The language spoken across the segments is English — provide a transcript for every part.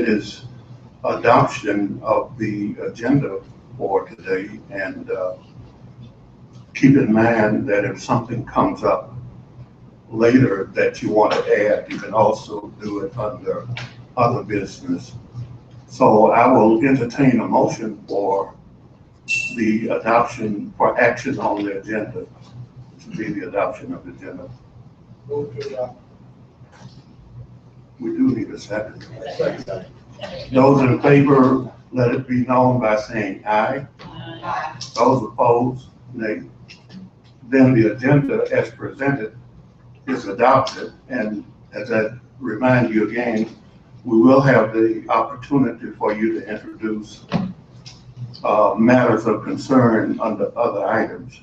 it is adoption of the agenda for today, and keep in mind that if something comes up later that you want to add, you can also do it under other business. So I will entertain a motion for the adoption, for action on the agenda, which would be the adoption of the agenda. We do need a second. Those in favor, let it be known by saying aye. Aye. Those opposed, nay. Then the agenda as presented is adopted, and as I remind you again, we will have the opportunity for you to introduce matters of concern under other items.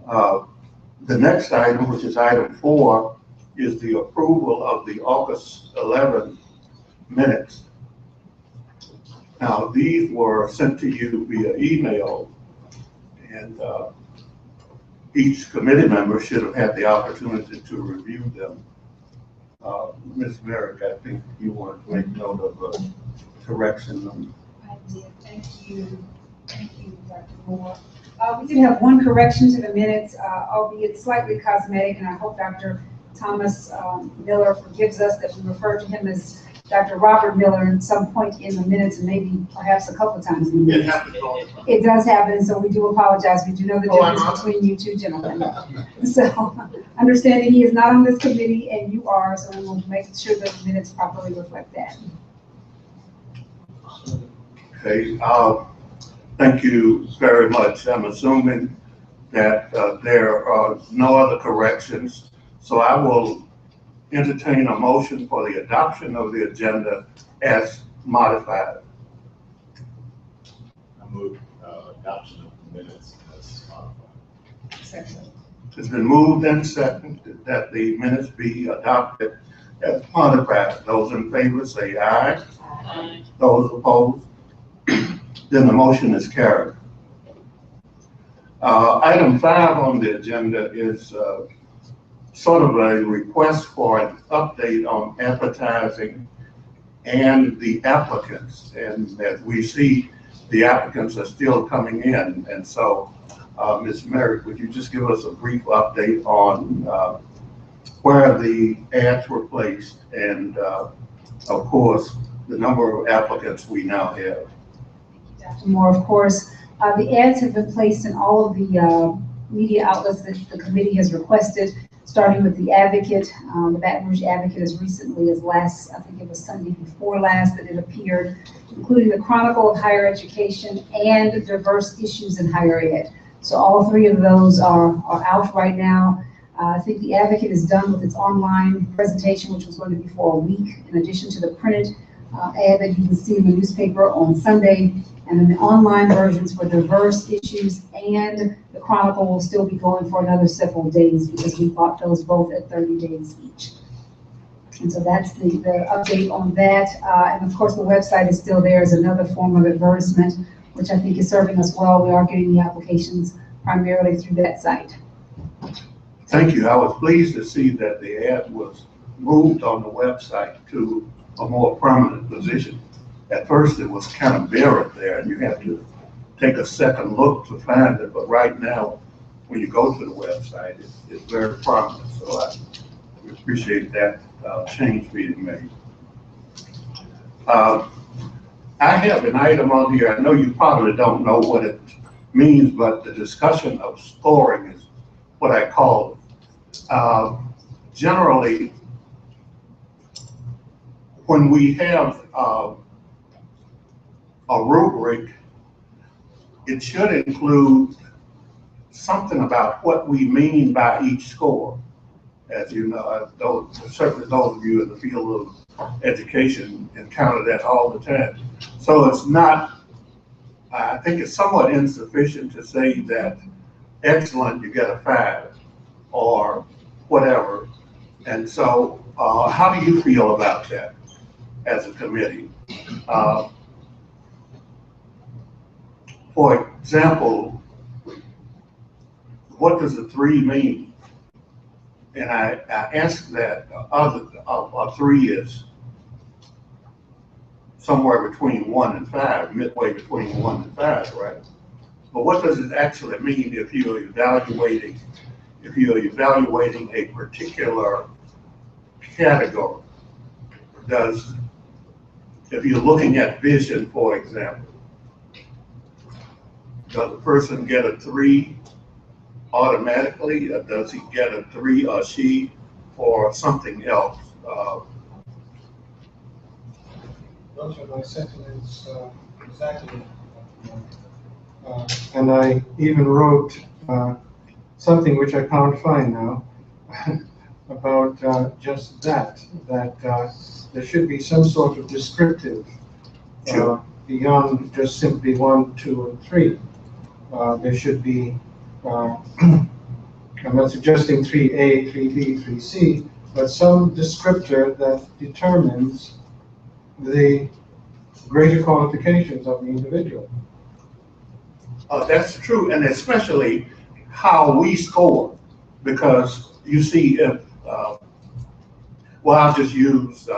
The next item, which is item 4, is the approval of the August 11 minutes. Now, these were sent to you via email, and each committee member should have had the opportunity to review them. Ms. Merrick, I think you wanted to make note of a correction. I did. Thank you. Thank you, Dr. Moore. We did have one correction to the minutes, albeit slightly cosmetic, and I hope Dr. Thomas Miller forgives us that we refer to him as Dr. Robert Miller at some point in the minutes, and maybe perhaps a couple of times in the minutes. It happens all the time. It does happen, so we do apologize. We do know the difference between you two gentlemen. So, understanding he is not on this committee and you are, so we will make sure that the minutes properly reflect that. Okay, thank you very much. I'm assuming that there are no other corrections, so I will entertain a motion for the adoption of the agenda as modified. I move adoption of the minutes as modified. Second. It's been moved and seconded that the minutes be adopted as modified. Those in favor say aye. Aye. Those opposed, then the motion is carried. Item 5 on the agenda is sort of a request for an update on advertising and the applicants. And as we see, the applicants are still coming in. And so, Ms. Merrick, would you just give us a brief update on where the ads were placed and, of course, the number of applicants we now have? Dr. Moore, of course, the ads have been placed in all of the media outlets that the committee has requested, starting with the Advocate. The Baton Rouge Advocate as recently as last, I think it was Sunday before last that it appeared, including the Chronicle of Higher Education and Diverse Issues in Higher Ed. So all 3 of those are out right now. I think the Advocate is done with its online presentation, which was going to be for a week, in addition to the printed ad that you can see in the newspaper on Sunday. And then the online versions for Diverse Issues and the Chronicle will still be going for another several days because we bought those both at 30 days each. And so that's the update on that. And of course, the website is still there as another form of advertisement, which I think is serving us well. We are getting the applications primarily through that site. Thank you. I was pleased to see that the ad was moved on the website to a more prominent position. At first, it was kind of buried there, and you had to take a second look to find it. But right now, when you go to the website, it's very prominent. So I appreciate that change being made. I have an item on here. I know you probably don't know what it means, but the discussion of scoring is what I call it. Generally, when we have a rubric, it should include something about what we mean by each score. As you know, certainly those of you in the field of education encounter that all the time. So it's not, I think it's somewhat insufficient to say that excellent, you get a 5 or whatever. And so how do you feel about that as a committee? For example, what does a 3 mean? And I ask that a 3 is somewhere between 1 and 5, midway between 1 and 5, right? But what does it actually mean if you're evaluating a particular category? If you're looking at vision, for example, does a person get a 3 automatically, or does he get a 3 or she for something else? Those are my sentiments exactly. And I even wrote something which I can't find now about just that there should be some sort of descriptive beyond just simply 1, 2, and 3. There should be, I'm not suggesting 3A, 3B, 3C, but some descriptor that determines the greater qualifications of the individual. That's true, and especially how we score, because you see, if well, I'll just use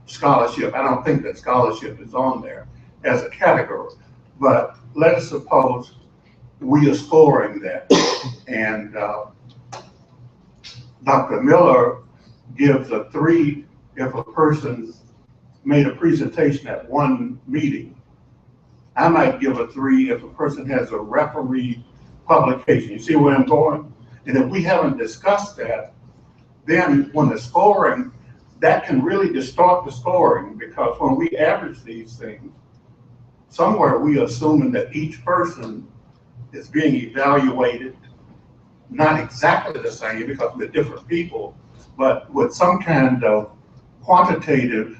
scholarship. I don't think that scholarship is on there as a category, but let's suppose we are scoring that, and Dr. Miller gives a 3 if a person made a presentation at one meeting. I might give a 3 if a person has a referee publication. You see where I'm going? And if we haven't discussed that, then when the scoring, that can really distort the scoring, because when we average these things, somewhere we are assuming that each person is being evaluated, not exactly the same because we're different people, but with some kind of quantitative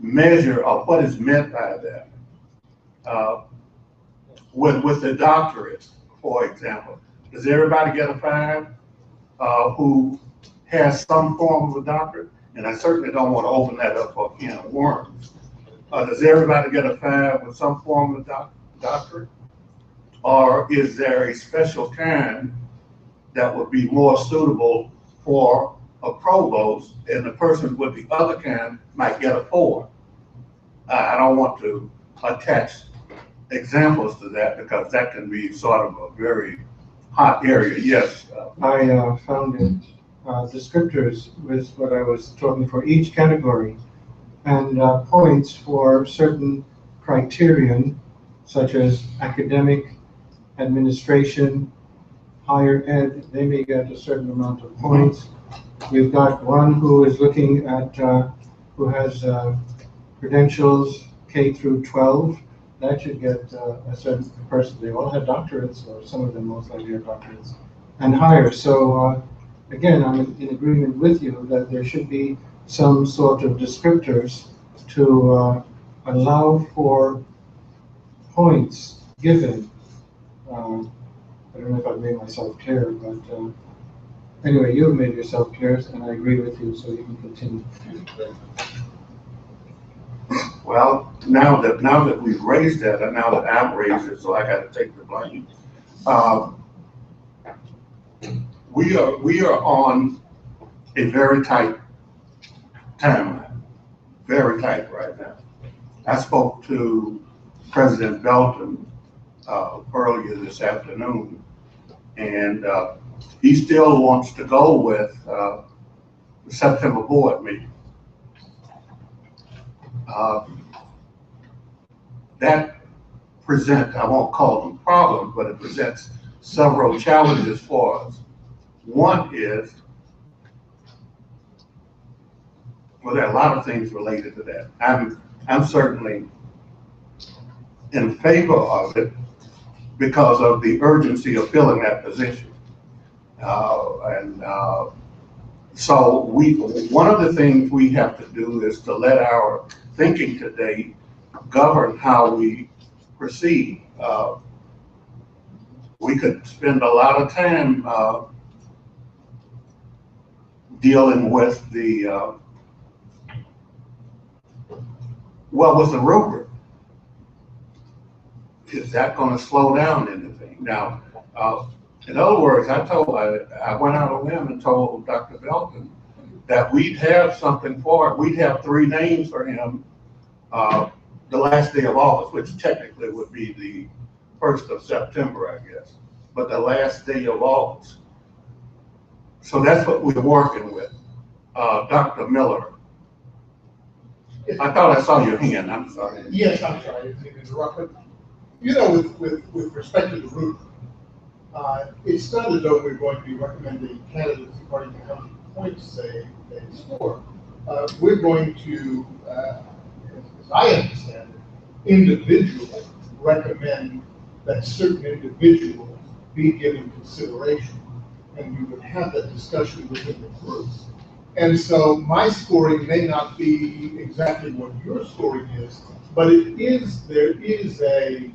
measure of what is meant by that. With the doctorate, for example, does everybody get a 5 who has some form of a doctorate? And I certainly don't want to open that up for a can of worms. Does everybody get a 5 with some form of doctorate? Or is there a special kind that would be more suitable for a provost, and the person with the other kind might get a 4? I don't want to attach examples to that because that can be sort of a very hot area. Yes. I found it descriptors with what I was talking for each category, and points for certain criterion, such as academic, administration, higher ed. They may get a certain amount of points. We've got one who is looking at, who has credentials K through 12. That should get a certain person. They all have doctorates, or some of them most likely have doctorates, and higher. So again, I'm in agreement with you that there should be some sort of descriptors to allow for points given. I don't know if I've made myself clear, but anyway, you've made yourself clear, and I agree with you, so you can continue. Well, now that we've raised that, and now that I've raised it, so I got to take the blame. We are on a very tight timeline, very tight right now. I spoke to President Belton earlier this afternoon, and he still wants to go with the September board meeting. That presents, I won't call them problems, but it presents several challenges for us. One is, well, there are a lot of things related to that. I'm certainly in favor of it because of the urgency of filling that position. So one of the things we have to do is to let our thinking today govern how we proceed. We could spend a lot of time dealing with the with the rubric. Is that going to slow down anything? Now, in other words, I went out on a limb and told Dr. Belton that we'd have something for it. We'd have 3 names for him the last day of August, which technically would be the 1st of September, I guess, but the last day of August. So that's what we're working with. Dr. Miller, I thought I saw your hand, I'm sorry. Yes, I'm sorry, I didn't mean to interrupt, but, you know, with respect to the route, it's not as though we're going to be recommending candidates according to how many points they score. We're going to, as I understand it, individually recommend that certain individuals be given consideration, and we would have that discussion within the groups. And so my scoring may not be exactly what your scoring is, but there is a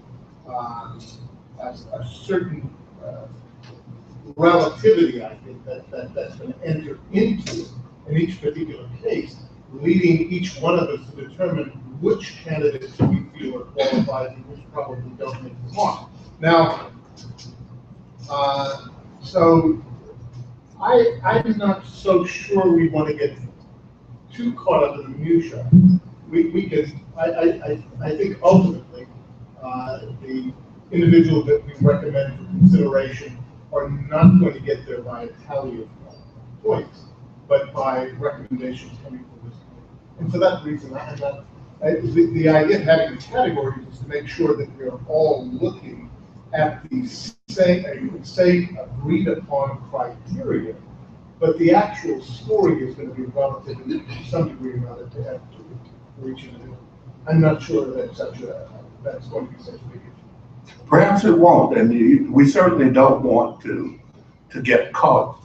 certain relativity, I think, that's going to enter into it in each particular case, leading each one of us to determine which candidates we feel are qualified and which probably don't make the mark. Now, so I'm not so sure we want to get too caught up in the minutia. We can, I think ultimately, the individuals that we recommend for consideration are not going to get there by a tally of points, but by recommendations coming from this committee. And for that reason, the idea of having the categories is to make sure that we are all looking at the same agreed upon criteria, but the actual scoring is going to be relative to some degree or another to have to reach it. I'm not sure that that's going to be such a big issue. Perhaps it won't, and we certainly don't want to get caught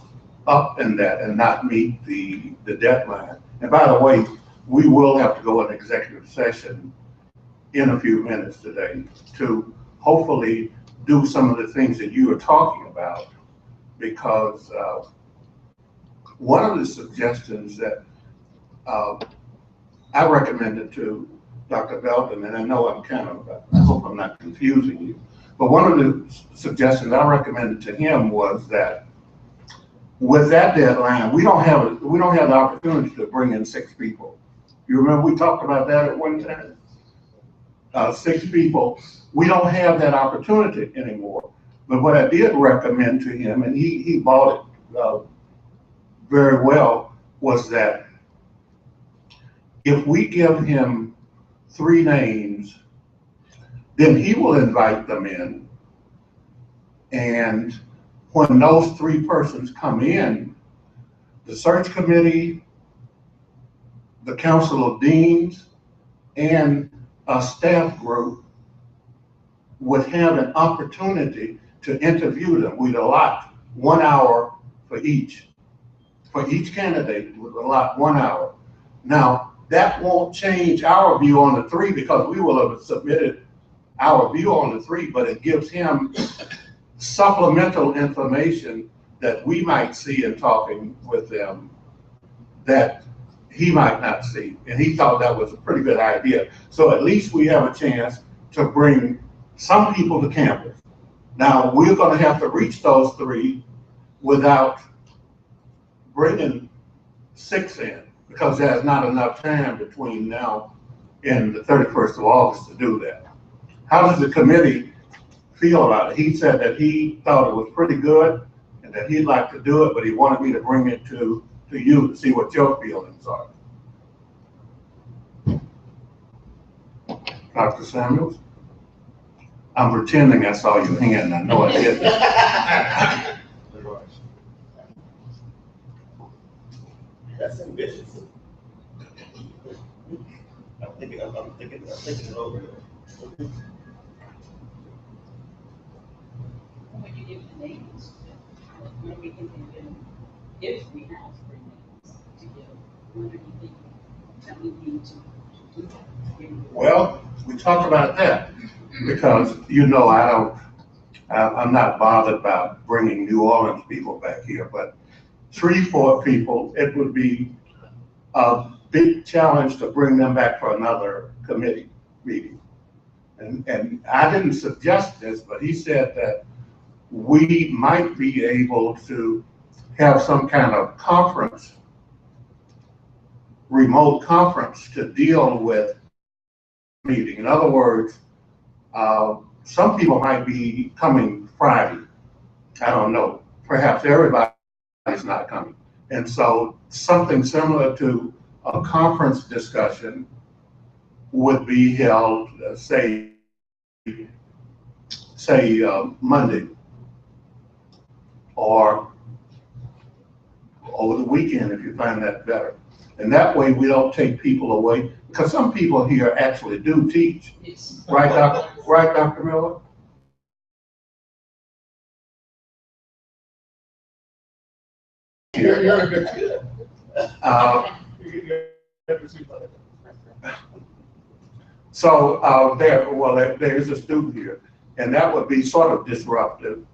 up in that and not meet the deadline. And by the way, we will have to go in executive session in a few minutes today to hopefully do some of the things that you were talking about, because one of the suggestions that I recommended to Dr. Belton, and I know I hope I'm not confusing you, but one of the suggestions I recommended to him was that with that deadline, we don't have the opportunity to bring in 6 people. You remember we talked about that at one time? 6 people. We don't have that opportunity anymore. But what I did recommend to him, and he bought it very well, was that if we give him 3 names, then he will invite them in. And when those 3 persons come in, the search committee, the council of deans, and a staff group would have an opportunity to interview them. We'd allot 1 hour for each. For each candidate, we'd allot 1 hour. Now, that won't change our view on the 3 because we will have submitted our view on the 3, but it gives him supplemental information that we might see in talking with them that he might not see. And he thought that was a pretty good idea. So at least we have a chance to bring some people to campus. Now, we're going to have to reach those 3 without bringing 6 in, because there's not enough time between now and the 31st of August to do that. How does the committee feel about it? He said that he thought it was pretty good and that he'd like to do it, but he wanted me to bring it to you to see what your feelings are. Dr. Samuels? I'm pretending I saw your hand. I know I didn't. That's ambitious. I'm thinking it over. When you give the names, when we can if we have 3 names to give, when do you think that we need to do that? Well, we talked about that because, you know, I'm not bothered about bringing New Orleans people back here, but 3, 4 people, it would be a big challenge to bring them back for another committee meeting. And I didn't suggest this, but he said that we might be able to have some kind of conference, remote conference, to deal with meeting. In other words, some people might be coming Friday. I don't know. Perhaps everybody's not coming. And so something similar to a conference discussion would be held, say Monday or over the weekend if you find that better. And that way we don't take people away, because some people here actually do teach. Yes. Right, Dr. Miller? You're a good kid. Uh, You're super. So there's a student here, and that would be sort of disruptive.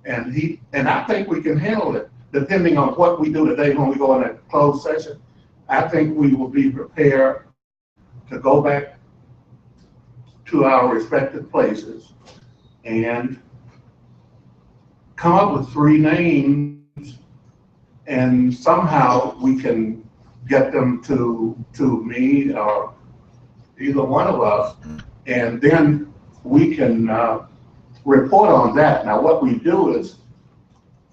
And I think we can handle it, depending on what we do today when we go in a closed session. I think we will be prepared to go back to our respective places and come up with 3 names, and somehow we can get them to me or either one of us, and then we can report on that. Now, what we do is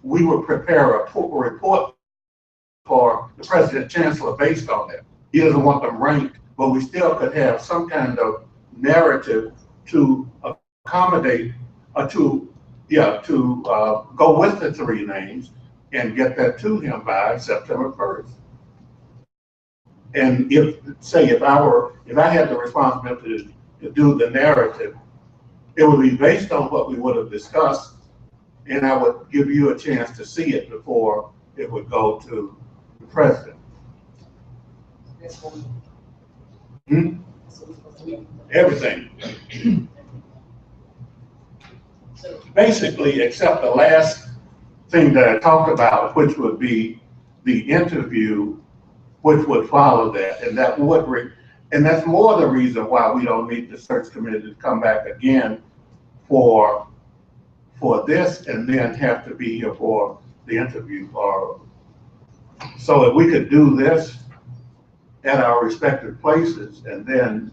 we would prepare a report for the President Chancellor based on that. He doesn't want them ranked, but we still could have some kind of narrative to accommodate, to go with the 3 names and get that to him by September 1st. And if I had the responsibility to do the narrative, it would be based on what we would have discussed, and I would give you a chance to see it before it would go to the president. Everything. Basically, except the last thing that I talked about, which would be the interview, which would follow that, and that's more the reason why we don't need the search committee to come back again for this and then have to be here for the interview. So if we could do this at our respective places, and then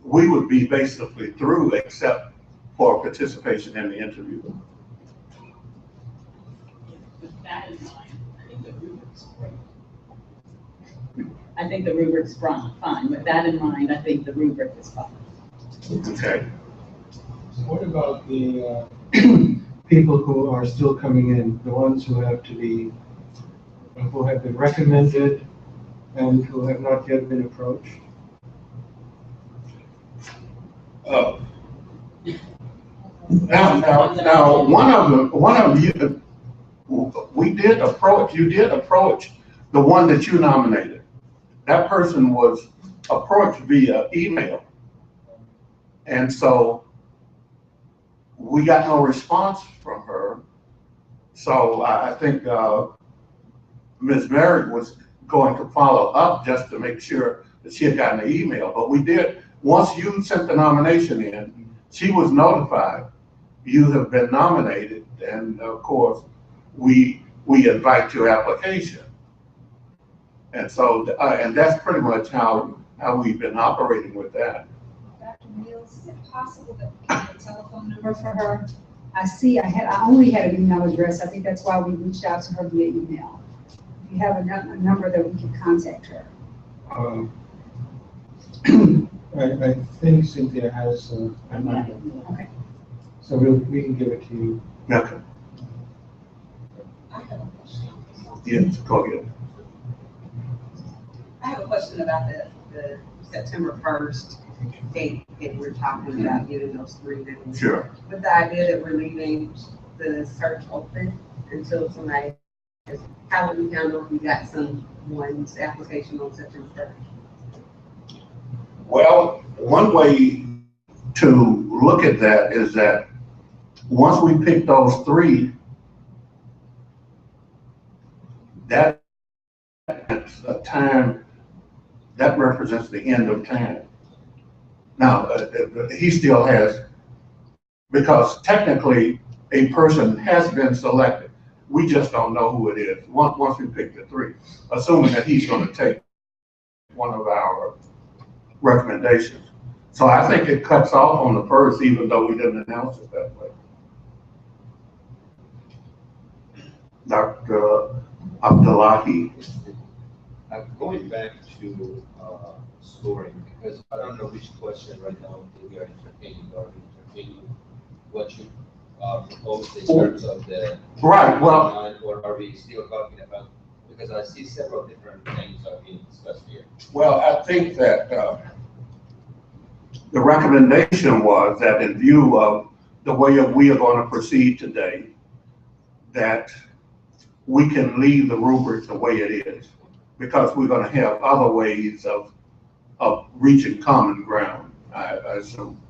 we would be basically through except for participation in the interview. With that in mind, I think the rubric's great. I think the rubric's fine. With that in mind, I think the rubric is fine. Okay. What about the people who are still coming in, the ones who have been recommended and who have not yet been approached? Now, one of you, you did approach the one that you nominated. That person was approached via email. And so we got no response from her. So I think Ms. Merrick was going to follow up just to make sure that she had gotten the email. But we did, once you sent the nomination in, she was notified. You have been nominated, and of course, we invite your application. And so, and that's pretty much how we've been operating with that. Dr. Mills, is it possible that we have a telephone number for her? I only had an email address. I think that's why we reached out to her via email. If you have a number that we can contact her. I think Cynthia has a number. Okay. So we can give it to you. Okay. Yes, go ahead. I have a question about the September 1st date that we're talking about getting those 3 names. Sure. With the idea that we're leaving the search open until somebody, how would we handle if we got someone's application on September 1st? Well, one way to look at that is that once we pick those 3, that's a time that represents the end of time. Now, he still has, because technically a person has been selected. We just don't know who it is once we pick the 3, assuming that he's going to take one of our recommendations. So I think it cuts off on the first, even though we didn't announce it that way. Dr. Abdullahi. Going back to scoring, because I don't know which question right now we are entertaining. Are we entertaining what you proposed in terms of the Right, well, or are we still talking about, because I see several different things are being discussed here. well, I think that the recommendation was that in view of the way we are going to proceed today, that we can leave the rubric the way it is, because we're going to have other ways of reaching common ground, I assume.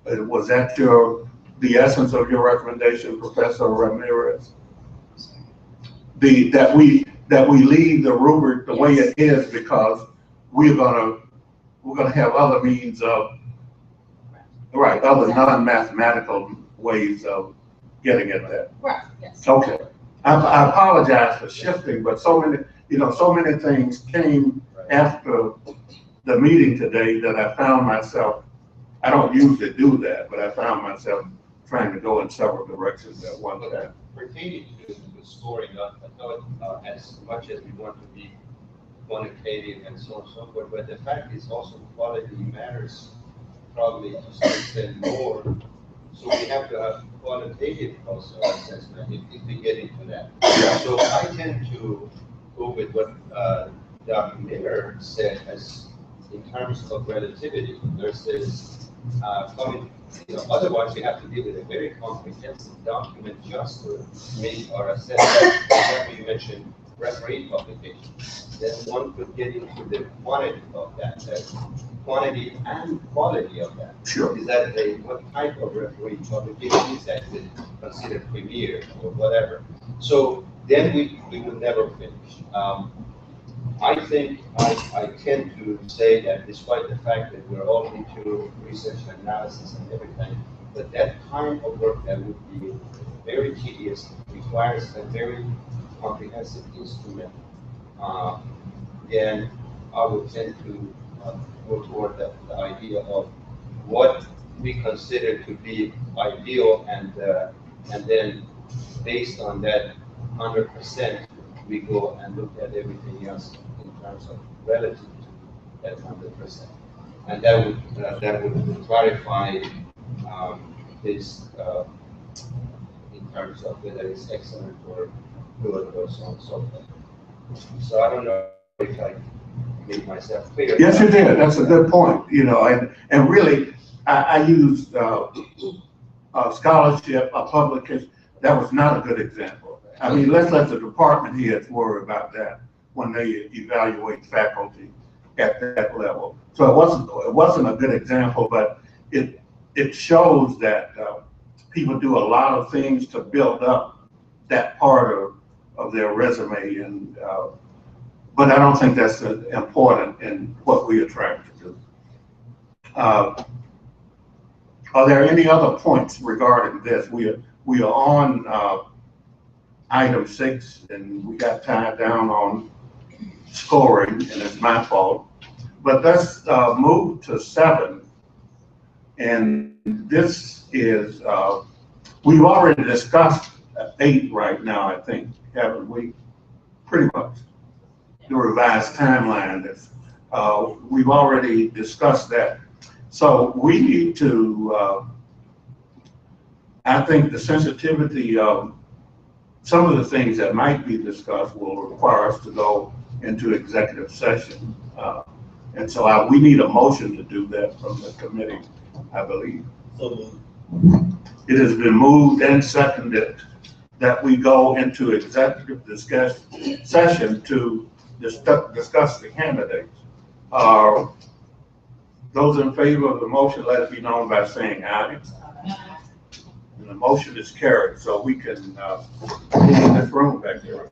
Was that the essence of your recommendation, Professor Ramirez? That we leave the rubric the way it is, because we're gonna have other means of, right, other non-mathematical ways of getting at that. Right, yes. Okay. I apologize for shifting, but so many things came after the meeting today that I found myself, I don't usually do that, but I found myself trying to go in several directions at one time. Pertaining to the scoring, I thought as much as we want to be quantitative and so on and so forth, but the fact is also quality matters probably to some extent more. So we have to have qualitative also assessment if we get into that. So I tend to go with what Dr. Miller said as in terms of relativity versus coming. Otherwise, we have to deal with a very comprehensive document just to make our assessment. Like you mentioned, referee publication. Then one could get into the quantity of that, the quantity and quality of that. Sure. Is that what type of referee publication is that considered premier or whatever? So then we would never finish. I think I tend to say that despite the fact that we're all into research and analysis and everything, but that kind of work that would be very tedious, requires a very comprehensive instrument, then I would tend to go toward the idea of what we consider to be ideal, and then based on that 100%, we go and look at everything else in terms of relative to that 100%, and that would clarify this in terms of whether it's excellent or good or so on and so forth. So I don't know if I made myself clear. Yes, you did. That's a good point. And really, I used scholarship, a publication. That was not a good example. I mean, let's let the department heads worry about that when they evaluate faculty at that level. So it wasn't a good example, but it shows that people do a lot of things to build up that part of their resume, and but I don't think that's important in what we are trying to do. Are there any other points regarding this? We are on item 6, and we got tied down on scoring, and it's my fault. But let's move to 7. And this is, we've already discussed 8 right now, I think, haven't we? Pretty much. The revised timeline. We've already discussed that. So we need to, I think the sensitivity of some of the things that might be discussed will require us to go into executive session. And so we need a motion to do that from the committee, I believe. So It has been moved and seconded that we go into executive session to discuss the candidates. Those in favor of the motion, let it be known by saying aye. And the motion is carried, so we can leave this room back here.